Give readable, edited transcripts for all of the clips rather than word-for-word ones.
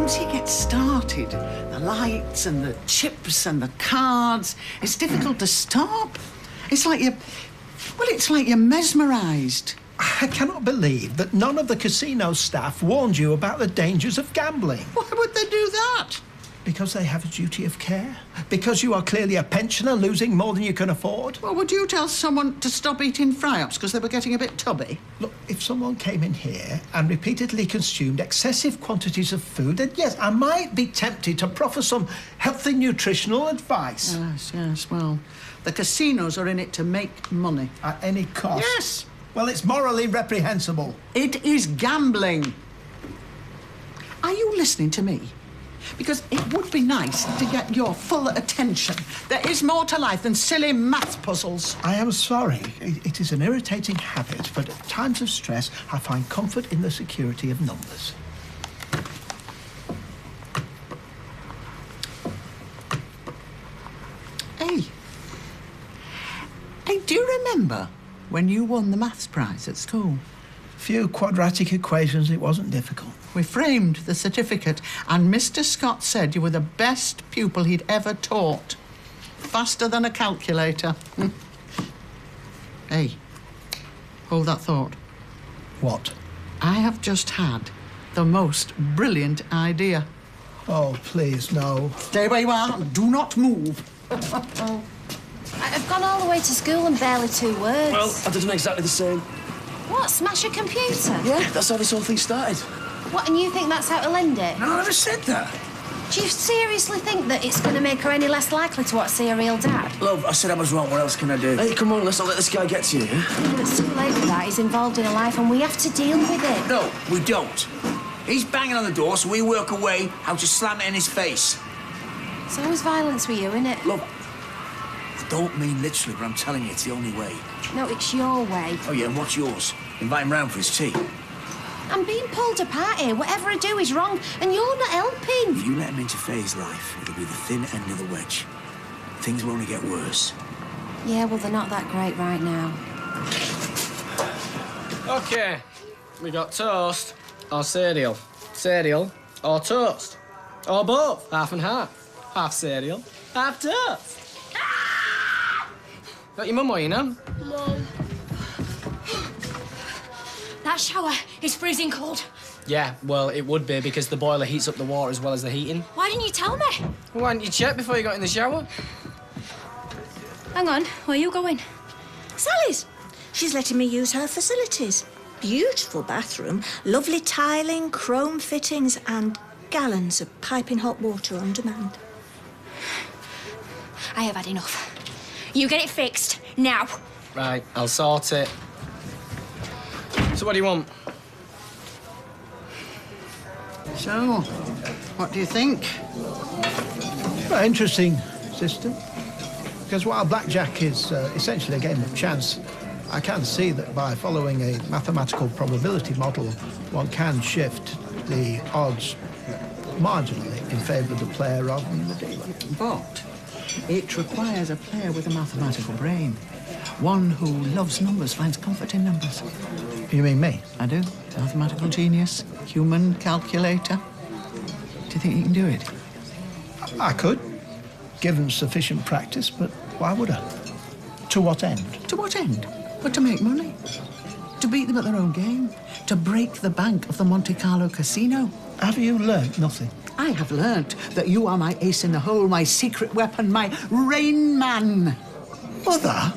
once you get started, the lights and the chips and the cards, it's difficult to stop. It's like you're mesmerised. I cannot believe that none of the casino staff warned you about the dangers of gambling. Why would they do that? Because they have a duty of care? Because you are clearly a pensioner losing more than you can afford? Well, would you tell someone to stop eating fry-ups because they were getting a bit tubby? Look, if someone came in here and repeatedly consumed excessive quantities of food, then yes, I might be tempted to proffer some healthy nutritional advice. Yes, well, the casinos are in it to make money. At any cost? Yes. Well, it's morally reprehensible. It is gambling. Are you listening to me? Because it would be nice to get your full attention. There is more to life than silly math puzzles. I am sorry. It is an irritating habit, but at times of stress, I find comfort in the security of numbers. Hey, do you remember when you won the maths prize at school? Few quadratic equations, it wasn't difficult. We framed the certificate and Mr. Scott said you were the best pupil he'd ever taught. Faster than a calculator. Hey, hold that thought. What? I have just had the most brilliant idea. Oh, please, no. Stay where you are. Do not move. I've gone all the way to school and barely 2 words. Well, I've done exactly the same. What, smash a computer? Yeah, that's how this whole thing started. What, and you think that's how to end it? No, I never said that. Do you seriously think that it's going to make her any less likely to want to see her real dad? Love, I said I was wrong. What else can I do? Hey, come on, let's not let this guy get to you, yeah? Well, it's too late for that. He's involved in a life and we have to deal with it. No, we don't. He's banging on the door, so we work away how to slam it in his face. It's always violence with you, isn't it? Love, I don't mean literally, but I'm telling you, it's the only way. No, it's your way. Oh, yeah, and what's yours? Invite him round for his tea. I'm being pulled apart here. Whatever I do is wrong, and you're not helping. If you let him interfere his life, it'll be the thin end of the wedge. Things will only get worse. Yeah, well, they're not that great right now. OK, we got toast or cereal. Cereal or toast. Or both, half and half. Half cereal, half toast. Got your mum or you know? No. That shower is freezing cold. Yeah, well, it would be because the boiler heats up the water as well as the heating. Why didn't you tell me? Well, why didn't you check before you got in the shower? Hang on, where are you going? Sally's. She's letting me use her facilities. Beautiful bathroom, lovely tiling, chrome fittings and gallons of piping hot water on demand. I have had enough. You get it fixed, now. Right, I'll sort it. So what do you want? So, what do you think? Well, interesting system. Because while blackjack is essentially a game of chance, I can see that by following a mathematical probability model, one can shift the odds marginally in favour of the player rather than the dealer. But it requires a player with a mathematical brain. One who loves numbers, finds comfort in numbers. You mean me? I do. Mathematical genius, human calculator. Do you think you can do it? I could, given sufficient practice, but why would I? To what end? To what end? But to make money. To beat them at their own game. To break the bank of the Monte Carlo casino. Have you learnt nothing? I have learnt that you are my ace in the hole, my secret weapon, my Rain Man. Mother,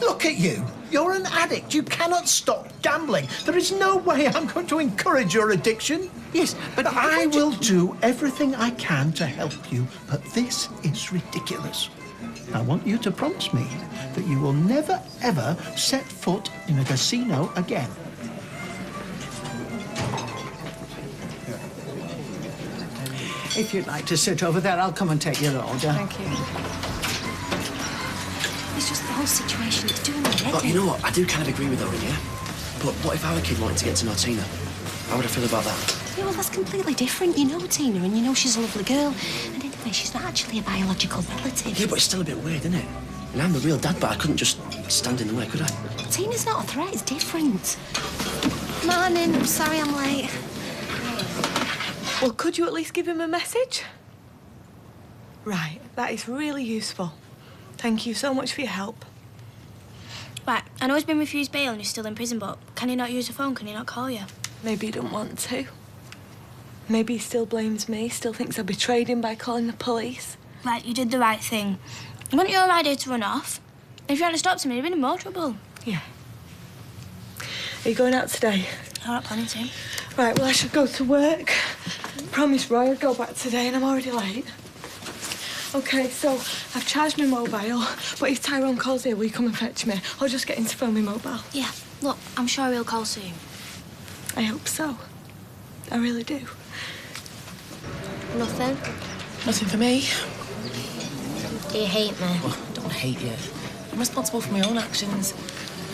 look at you. You're an addict. You cannot stop gambling. There is no way I'm going to encourage your addiction. Yes, but I will do everything I can to help you, but this is ridiculous. I want you to promise me that you will never, ever set foot in a casino again. If you'd like to sit over there, I'll come and take your order. Thank you. It's just the whole situation. It's doing my head Look, you know what? I do kind of agree with Owen, yeah? But what if our kid wanted to get to know Tina? How would I feel about that? Yeah, well, that's completely different. You know Tina, and you know she's a lovely girl. And anyway, she's not actually a biological relative. Yeah, but it's still a bit weird, isn't it? And I'm the real dad, but I couldn't just stand in the way, could I? Tina's not a threat. It's different. Morning. I'm sorry I'm late. Well, could you at least give him a message? Right, that is really useful. Thank you so much for your help. Right, I know he's been refused bail and he's still in prison, but can he not use the phone? Can he not call you? Maybe he don't want to. Maybe he still blames me, still thinks I betrayed him by calling the police. Right, you did the right thing. You want your idea to run off? If you hadn't stopped him, he'd have been in more trouble. Yeah. Are you going out today? I'm not planning to. Right, well, I should go to work. Promise Roy I'll go back today and I'm already late. OK, so I've charged my mobile, but if Tyrone calls here, will you come and fetch me? Or just get him to phone me mobile? Yeah, look, I'm sure he'll call soon. I hope so. I really do. Nothing? Nothing for me. Do you hate me? Well, I don't hate you. I'm responsible for my own actions.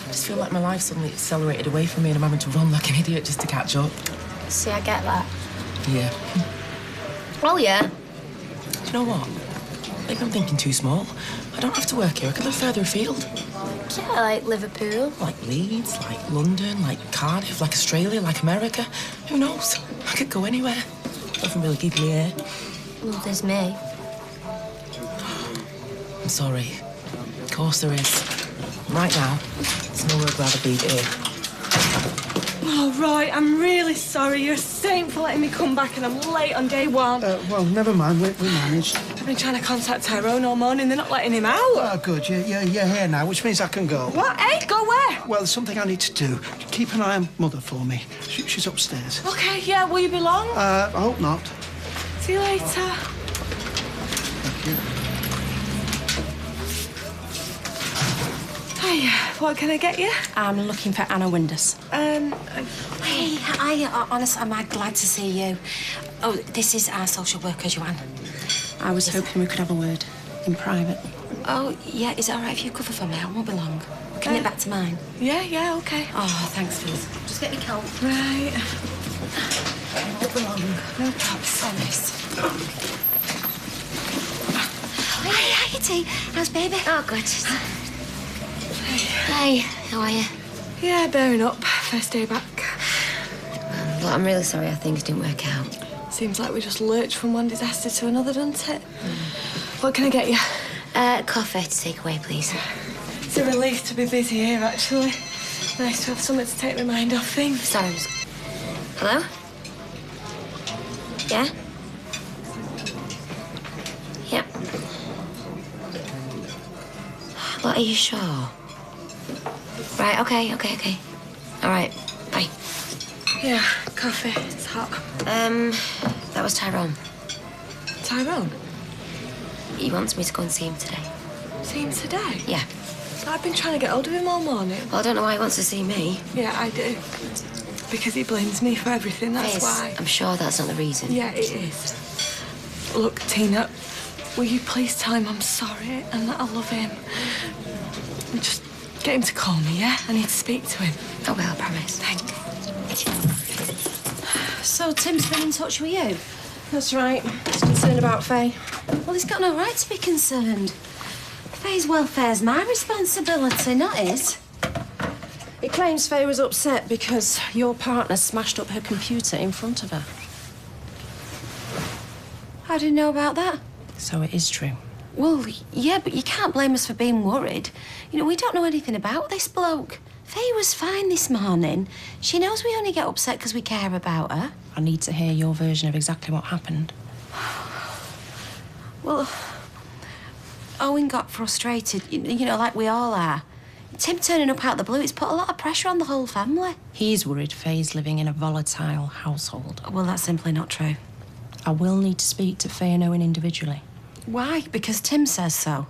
I just feel like my life suddenly accelerated away from me and I'm having to run like an idiot just to catch up. See, I get that. Yeah. Oh, yeah? Do you know what? Maybe I'm thinking too small. I don't have to work here. I could live further afield. Yeah, like Liverpool. Like Leeds, like London, like Cardiff, like Australia, like America. Who knows? I could go anywhere. Nothing really keeping me here. Well, there's me. I'm sorry. Of course there is. Right now, there's nowhere I'd rather be here. Oh, Roy, I'm really sorry. You're a saint for letting me come back and I'm late on day one. Well, never mind. We managed. I've been trying to contact Tyrone all morning. They're not letting him out. Oh, good. You're here now, which means I can go. What, eh? Go where? Well, there's something I need to do. Keep an eye on Mother for me. She's upstairs. OK, yeah, will you be long? I hope not. See you later. Thank you. Hiya, what can I get you? I'm looking for Anna Windus. Hey, honestly, I'm glad to see you. Oh, this is our social worker, Joanne. I was hoping we could have a word in private. Oh, yeah, is it all right if you cover for me? I won't be long. Can you get back to mine? Yeah, OK. Oh, thanks, Fizz. Just get your coat. Right. I won't be long. No problem. Promise. Hey, T. How's baby? Oh, good. Hey, how are you? Yeah, bearing up. First day back. Well, I'm really sorry things didn't work out. Seems like we just lurched from one disaster to another, doesn't it? What can I get you? Coffee to take away, please. It's a relief to be busy here, actually. Nice to have something to take my mind off things. Sorry. Hello? Yeah? Yep. What, are you sure? Right, OK. All right, bye. Yeah, coffee. It's hot. That was Tyrone. Tyrone? He wants me to go and see him today. See him today? Yeah. I've been trying to get hold of him all morning. Well, I don't know why he wants to see me. Yeah, I do. Because he blames me for everything, that's Fizz, why. I'm sure that's not the reason. Yeah, it is. Look, Tina, will you please tell him I'm sorry and that I love him? And just get him to call me, yeah? I need to speak to him. I will, I promise. Thanks. So Tim's been in touch with you? That's right. He's concerned about Faye. Well, he's got no right to be concerned. Faye's welfare's my responsibility, not his. He claims Faye was upset because your partner smashed up her computer in front of her. How do you know about that? So it is true. Well, yeah, but you can't blame us for being worried. You know, we don't know anything about this bloke. Faye was fine this morning. She knows we only get upset because we care about her. I need to hear your version of exactly what happened. Well, Owen got frustrated, you know, like we all are. Tim turning up out of the blue, it's put a lot of pressure on the whole family. He's worried Faye's living in a volatile household. Well, that's simply not true. I will need to speak to Faye and Owen individually. Why? Because Tim says so.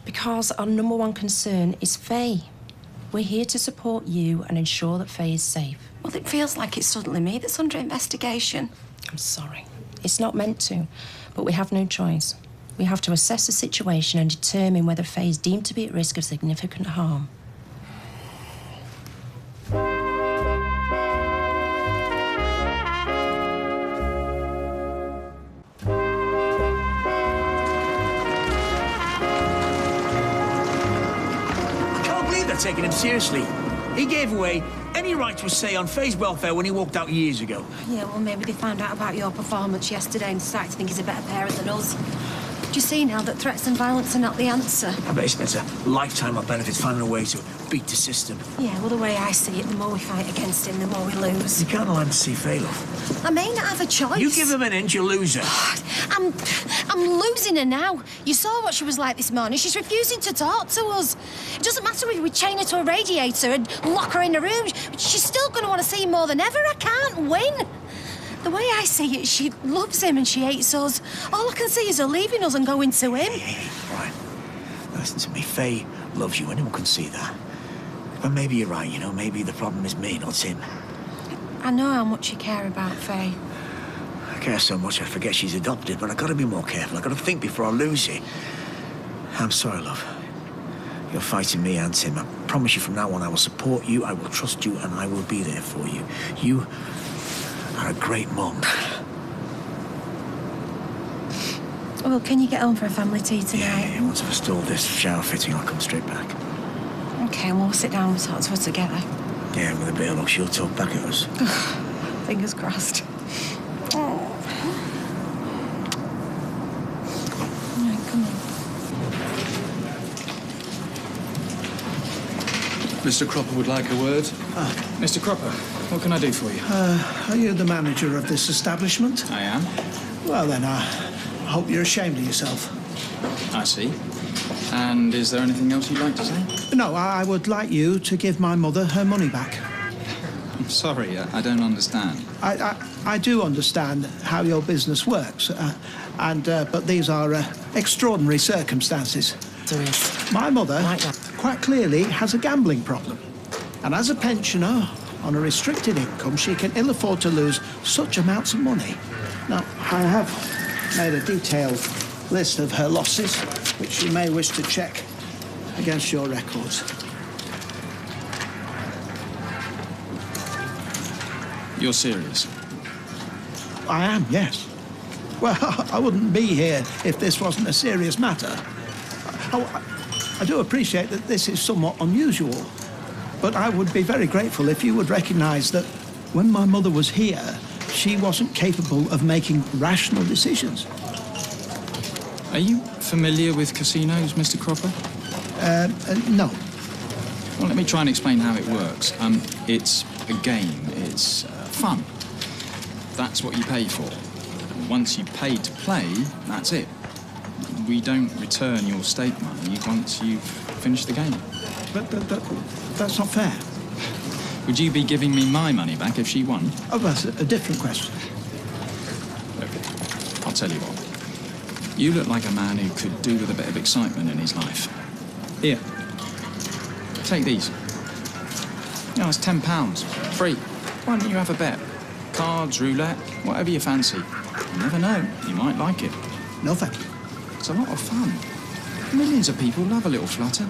Because our number one concern is Faye. We're here to support you and ensure that Faye is safe. Well, it feels like it's suddenly me that's under investigation. I'm sorry. It's not meant to, but we have no choice. We have to assess the situation and determine whether Faye is deemed to be at risk of significant harm. I can't believe they're taking him seriously. He gave away any right to a say on Faye's welfare when he walked out years ago. Yeah, well, maybe they found out about your performance yesterday and started to think he's a better parent than us. Do you see now that threats and violence are not the answer? I bet he spends a lifetime of benefits finding a way to beat the system. Yeah, well, the way I see it, the more we fight against him, the more we lose. You can't allow him to see Faye, love. I may not have a choice. You give him an inch, you lose her. I'm losing her now. You saw what she was like this morning. She's refusing to talk to us. It doesn't matter if we chain her to a radiator and lock her in a room. She's still going to want to see him more than ever. I can't win. The way I see it, she loves him and she hates us. All I can see is her leaving us and going to him. Hey, right. Now listen to me. Faye loves you. Anyone can see that. But maybe you're right, you know. Maybe the problem is me, not him. I know how much you care about Faye. I care so much I forget she's adopted, but I've got to be more careful. I've got to think before I lose you. I'm sorry, love. You're fighting me and Tim. I promise you from now on I will support you, I will trust you, and I will be there for you. You are a great mum. Well, can you get home for a family tea tonight? Yeah, once I've installed this shower fitting, I'll come straight back. OK, well, we'll sit down and talk to her together. Yeah, with a bit of luck, she'll talk back at us. Fingers crossed. Oh. Right, come on. Mr. Cropper would like a word. Mr. Cropper, what can I do for you? Are you the manager of this establishment? I am. Well, then, I hope you're ashamed of yourself. I see. And is there anything else you'd like to say? No, I would like you to give my mother her money back. I'm sorry, I don't understand. I do understand how your business works, but these are extraordinary circumstances. There is. My mother quite clearly has a gambling problem. And as a pensioner on a restricted income, she can ill afford to lose such amounts of money. Now, I have made a detailed list of her losses, which you may wish to check against your records. You're serious? I am, yes. Well, I wouldn't be here if this wasn't a serious matter. I do appreciate that this is somewhat unusual, but I would be very grateful if you would recognise that when my mother was here, she wasn't capable of making rational decisions. Are you familiar with casinos, Mr. Cropper? No. Well, let me try and explain how it works. It's a game. It's fun. That's what you pay for. Once you pay to play, that's it. We don't return your stake money once you've finished the game. But that's not fair. Would you be giving me my money back if she won? Oh, that's a different question. Okay. I'll tell you what. You look like a man who could do with a bit of excitement in his life. Here. Take these. You know, it's £10. Free. Why don't you have a bet? Cards, roulette, whatever you fancy. You never know. You might like it. No, thank you. It's a lot of fun. Millions of people love a little flutter.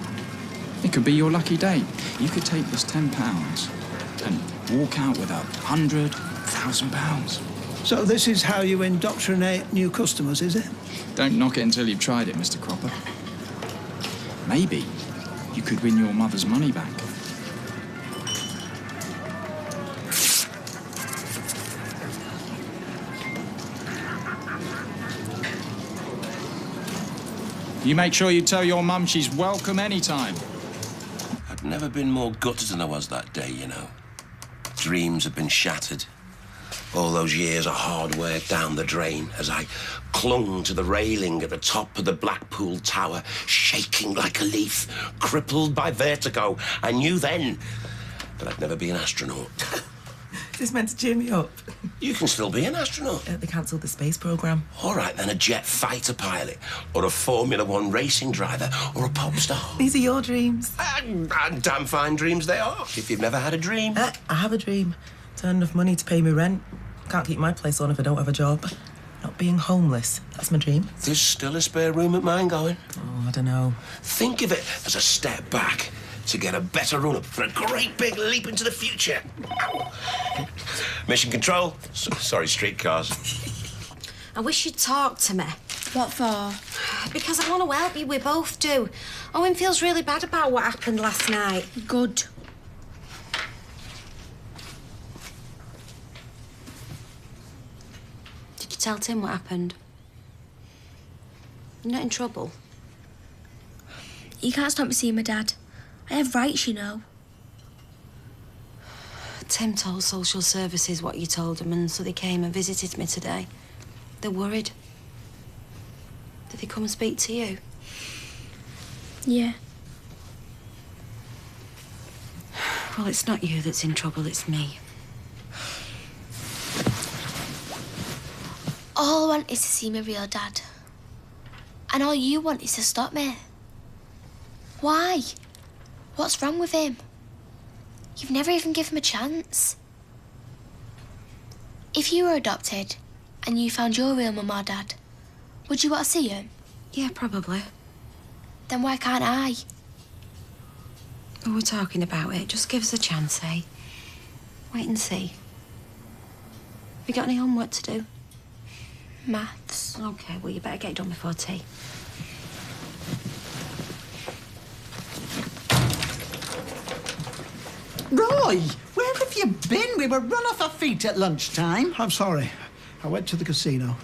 It could be your lucky day. You could take this £10 and walk out with £100,000. So this is how you indoctrinate new customers, is it? Don't knock it until you've tried it, Mr. Cropper. Maybe you could win your mother's money back. You make sure you tell your mum she's welcome anytime. I've never been more gutted than I was that day, you know. Dreams have been shattered. All those years of hard work down the drain as I clung to the railing at the top of the Blackpool Tower, shaking like a leaf, crippled by vertigo. I knew then that I'd never be an astronaut. Is this meant to cheer me up? You can still be an astronaut. They cancelled the space programme. All right, then a jet fighter pilot, or a Formula One racing driver, or a pop star. These are your dreams. And damn fine dreams they are, if you've never had a dream. I have a dream. To earn enough money to pay me rent. Can't keep my place on if I don't have a job. Not being homeless, that's my dream. There's still a spare room at mine going. Oh, I don't know. Think of it as a step back to get a better run-up for a great big leap into the future. Mission Control. Sorry, streetcars. I wish you'd talk to me. What for? Because I want to help you, we both do. Owen feels really bad about what happened last night. Good. tell Tim what happened? You're not in trouble? You can't stop me seeing my dad. I have rights, you know. Tim told social services what you told him, and so they came and visited me today. They're worried. Did they come and speak to you? Yeah. Well, it's not you that's in trouble, it's me. All I want is to see my real dad. And all you want is to stop me. Why? What's wrong with him? You've never even given him a chance. If you were adopted and you found your real mum or dad, would you want to see him? Yeah, probably. Then why can't I? Well, we're talking about it. Just give us a chance, eh? Wait and see. Have you got any homework to do? Maths. OK, well, you better get it done before tea. Roy, where have you been? We were run off our feet at lunchtime. I'm sorry. I went to the casino.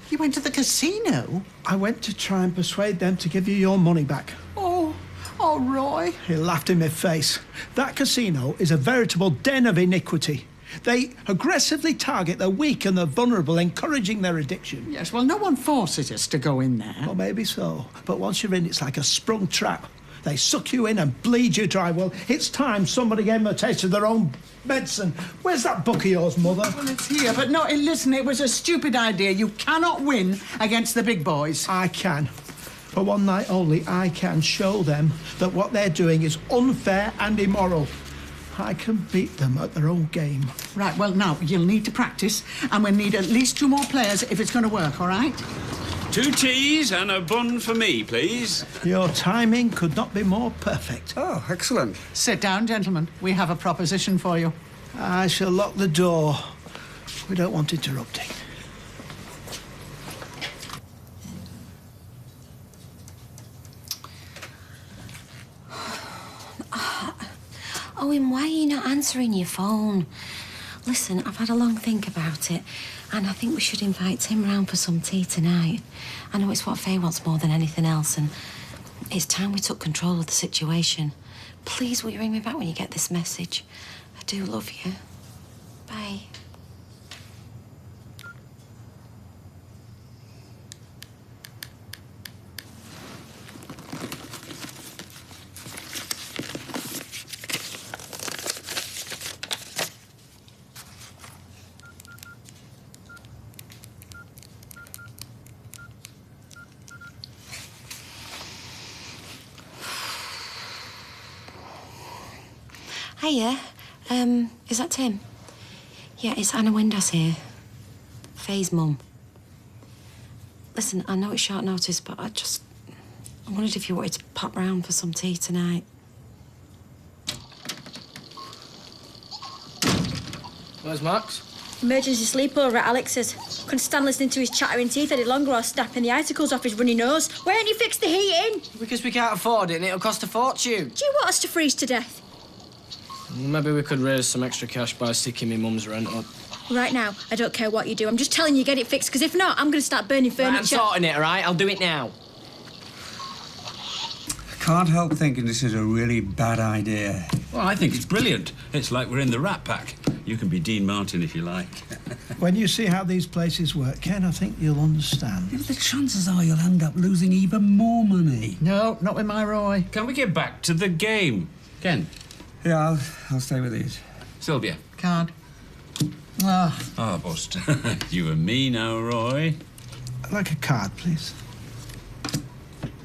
You went to the casino? I went to try and persuade them to give you your money back. Oh, Roy. He laughed in my face. That casino is a veritable den of iniquity. They aggressively target the weak and the vulnerable, encouraging their addiction. Yes, well, no one forces us to go in there. Well, maybe so. But once you're in, it's like a sprung trap. They suck you in and bleed you dry. Well, it's time somebody gave them a taste of their own medicine. Where's that book of yours, Mother? Well, it's here, but no, listen, it was a stupid idea. You cannot win against the big boys. I can. For one night only, I can show them that what they're doing is unfair and immoral. I can beat them at their own game. Right, well, now, you'll need to practice, and we'll need at least 2 more players if it's going to work, all right? 2 teas and a bun for me, please. Your timing could not be more perfect. Oh, excellent. Sit down, gentlemen. We have a proposition for you. I shall lock the door. We don't want interrupting. Owen, why are you not answering your phone? Listen, I've had a long think about it, and I think we should invite Tim round for some tea tonight. I know it's what Faye wants more than anything else, and it's time we took control of the situation. Please, will you ring me back when you get this message? I do love you. Bye. Hiya. Is that Tim? Yeah, it's Anna Windass here. Faye's mum. Listen, I know it's short notice, but I wondered if you wanted to pop round for some tea tonight. Where's Max? Emergency sleepover at Alex's. Couldn't stand listening to his chattering teeth any longer or snapping the icicles off his runny nose. Why don't you fix the heating? Because we can't afford it and it'll cost a fortune. Do you want us to freeze to death? Maybe we could raise some extra cash by sticking my mum's rent up. Right now, I don't care what you do. I'm just telling you, get it fixed, because if not, I'm going to start burning furniture. Right, I'm sorting it, all right? I'll do it now. I can't help thinking this is a really bad idea. Well, I think it's brilliant. It's like we're in the Rat Pack. You can be Dean Martin if you like. When you see how these places work, Ken, I think you'll understand. The chances are you'll end up losing even more money. No, not with my Roy. Can we get back to the game? Ken? Yeah, I'll stay with these. Sylvia? Card. Ah. Ah, bust. You and me now, Roy. I'd like a card, please.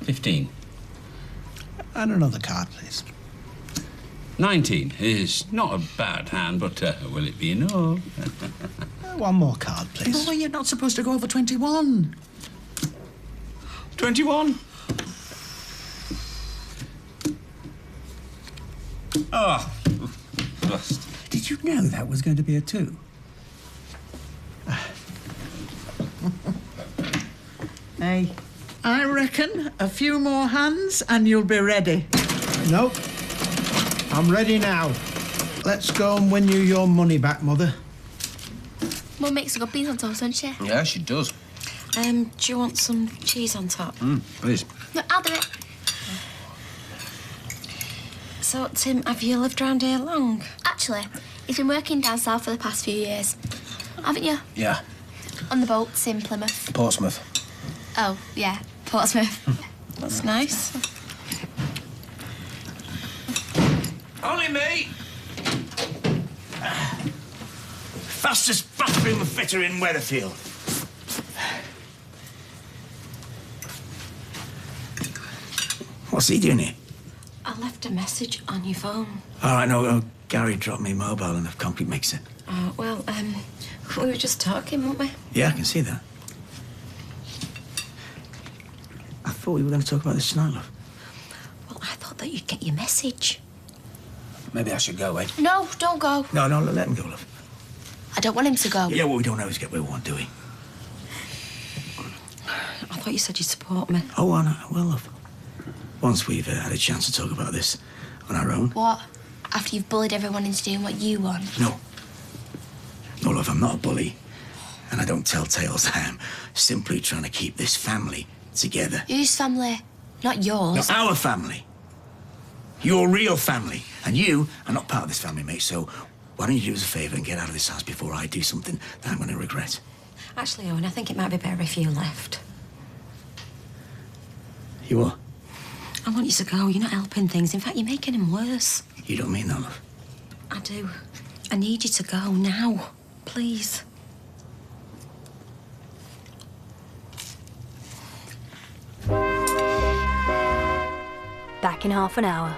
15. And another card, please. 19 is not a bad hand, but will it be enough? One more card, please. Boy, you're not supposed to go over 21. 21? Oh, bust. Did you know that was going to be a 2? Hey, I reckon a few more hands and you'll be ready. Nope. I'm ready now. Let's go and win you your money back, Mother. Mum makes a good beans on toast, doesn't she? Yeah, she does. Do you want some cheese on top? Please. No, I'll do it. So, Tim, have you lived around here long? Actually, he's been working down south for the past few years. Haven't you? Yeah. On the boats in Plymouth. Portsmouth. Oh, yeah, Portsmouth. That's nice. Only me! Fastest bathroom fitter in Weatherfield. What's he doing here? I left a message on your phone. All right, no, Gary dropped me a mobile in the concrete mixer. Well, we were just talking, weren't we? Yeah, I can see that. I thought we were going to talk about this tonight, love. Well, I thought that you'd get your message. Maybe I should go, eh? No, don't go. No, let him go, love. I don't want him to go. Yeah, well, we don't always get where we want, do we? I thought you said you'd support me. Oh, I know. Well, love. Once we've had a chance to talk about this on our own. What? After you've bullied everyone into doing what you want? No. No, love, I'm not a bully. And I don't tell tales. I am simply trying to keep this family together. Whose family? Not yours. No, our family. Your real family. And you are not part of this family, mate, so why don't you do us a favour and get out of this house before I do something that I'm going to regret? Actually, Owen, I think it might be better if you left. You what? I want you to go. You're not helping things. In fact, you're making them worse. You don't mean that, love? I do. I need you to go now. Please. Back in half an hour.